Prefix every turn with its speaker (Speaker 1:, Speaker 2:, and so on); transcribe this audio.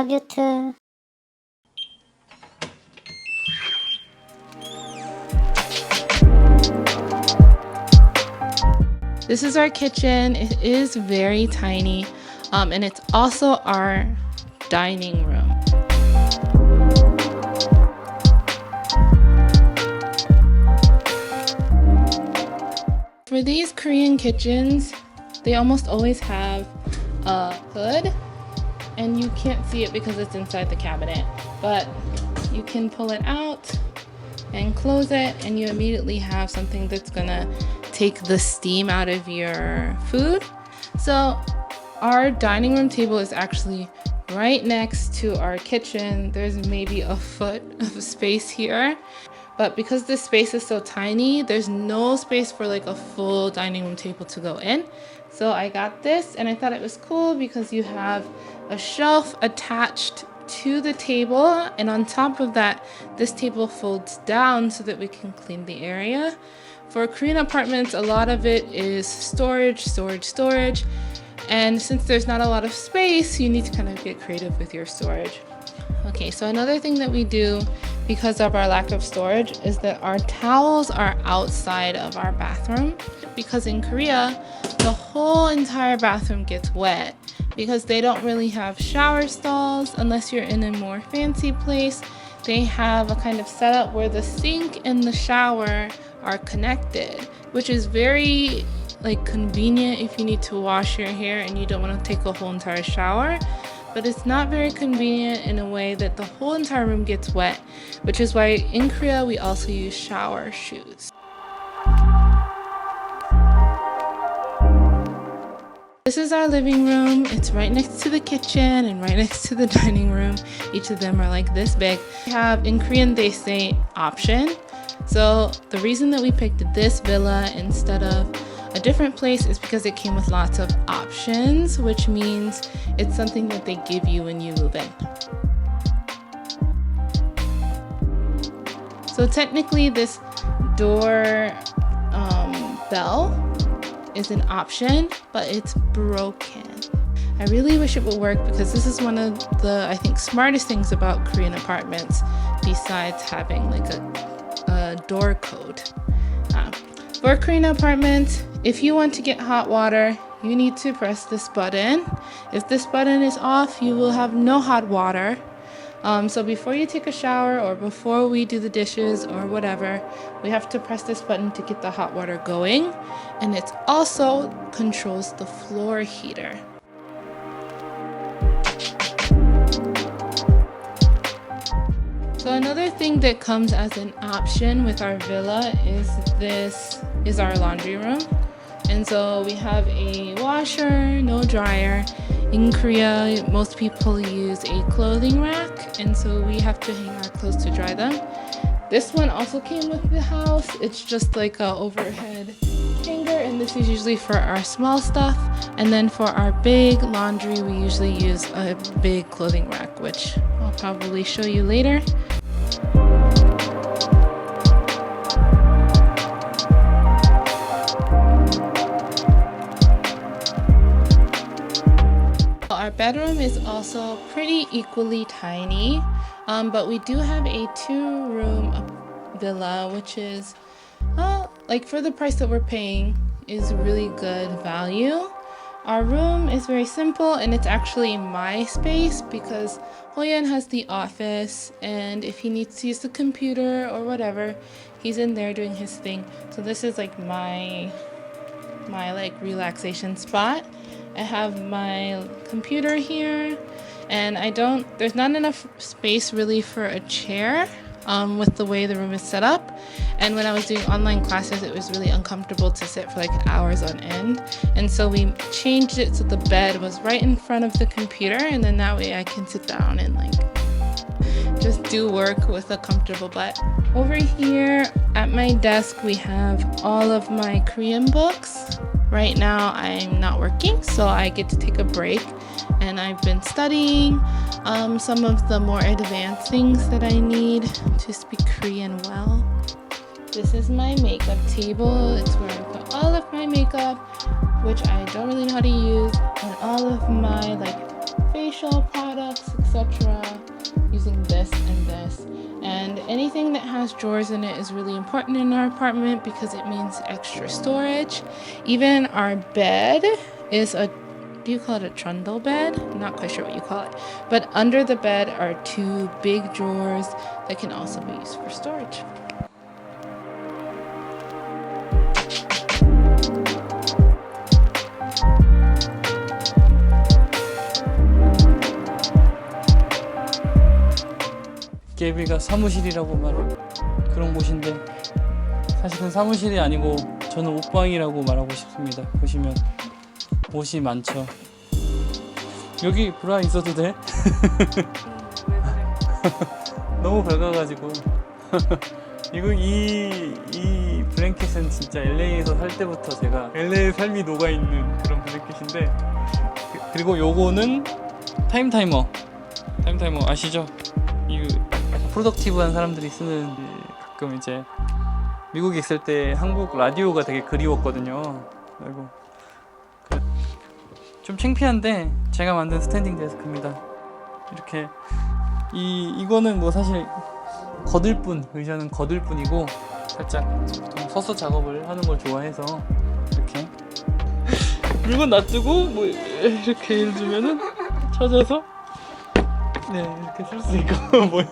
Speaker 1: love you too.
Speaker 2: This is our kitchen. It is very tiny, and it's also our dining room. For these Korean kitchens, they almost always have a hood, and you can't see it because it's inside the cabinet, but you can pull it out and close it, and you immediately have something that's gonna take the steam out of your food. So our dining room table is actually right next to our kitchen. There's maybe a foot of space here, but because this space is so tiny, there's no space for like a full dining room table to go in. So I got this, and I thought it was cool because you have a shelf attached to the table, and on top of that, this table folds down so that we can clean the area. For Korean apartments, a lot of it is storage, and since there's not a lot of space, you need to kind of get creative with your storage. Okay, so another thing that we do because of our lack of storage is that our towels are outside of our bathroom, because in Korea, the whole entire bathroom gets wet because they don't really have shower stalls unless you're in a more fancy place. They have a kind of setup where the sink and the shower are connected, which is very convenient if you need to wash your hair and you don't want to take a whole entire shower. But it's not very convenient in a way that the whole entire room gets wet, which is why in Korea we also use shower shoes. This is our living room. It's right next to the kitchen and right next to the dining room. Each of them are like this big. We have, in Korean they say option. So the reason that we picked this villa instead of a different place is because it came with lots of options, which means it's something that they give you when you move in. So technically this door bell is an option, but it's broken. I really wish it would work because this is one of the, I think, smartest things about Korean apartments besides having like a door code. For Korean apartments, if you want to get hot water, you need to press this button. If this button is off, you will have no hot water. So before you take a shower or before we do the dishes or whatever, we have to press this button to get the hot water going. And it also controls the floor heater. So another thing that comes as an option with our villa is our laundry room. And so we have a washer, no dryer. In Korea, most people use a clothing rack, and so we have to hang our clothes to dry them. This one also came with the house. It's just like a overhead hanger, and this is usually for our small stuff. And then for our big laundry, we usually use a big clothing rack, which I'll probably show you later. Our bedroom is also pretty equally tiny, but we do have a 2-room villa, which is, for the price that we're paying, is really good value. Our room is very simple, and it's actually my space because Hoyeon has the office, and if he needs to use the computer or whatever, he's in there doing his thing. So this is like my relaxation spot. I have my computer here, and there's not enough space really for a chair with the way the room is set up. And when I was doing online classes, it was really uncomfortable to sit for hours on end. And so we changed it so the bed was right in front of the computer, and then that way I can sit down and just do work with a comfortable butt. Over here at my desk, we have all of my Korean books. Right now I'm not working, so I get to take a break, and I've been studying some of the more advanced things that I need to speak Korean well. This is my makeup table. It's where I put all of my makeup, which I don't really know how to use, and all of my facial products, etc. using this and this. And anything that has drawers in it is really important in our apartment because it means extra storage. Even our bed is a, do you call it a trundle bed? I'm not quite sure what you call it. But under the bed are 2 big drawers that can also be used for storage.
Speaker 1: 여기가 사무실이라고 말하는 그런 곳인데 사실은 사무실이 아니고 저는 옷방이라고 말하고 싶습니다. 보시면 옷이 많죠. 여기 브라 있어도 돼? 너무 밝아가지고 이거 이 블랭켓은 진짜 LA에서 살 때부터 제가 LA의 삶이 녹아있는 그런 블랭켓인데 그리고 요거는 타임타이머 아시죠? 이 프로덕티브한 사람들이 쓰는 가끔 이제 미국에 있을 때 한국 라디오가 되게 그리웠거든요. 아이고 좀 창피한데 제가 만든 스탠딩 데스크입니다. 이렇게 이거는 뭐 사실 거들 뿐 의자는 거들 뿐이고 살짝 좀 서서 작업을 하는 걸 좋아해서 이렇게 물건 놔두고 뭐 이렇게 예를 들면은 찾아서 네 이렇게 쓸 수 있고 뭐야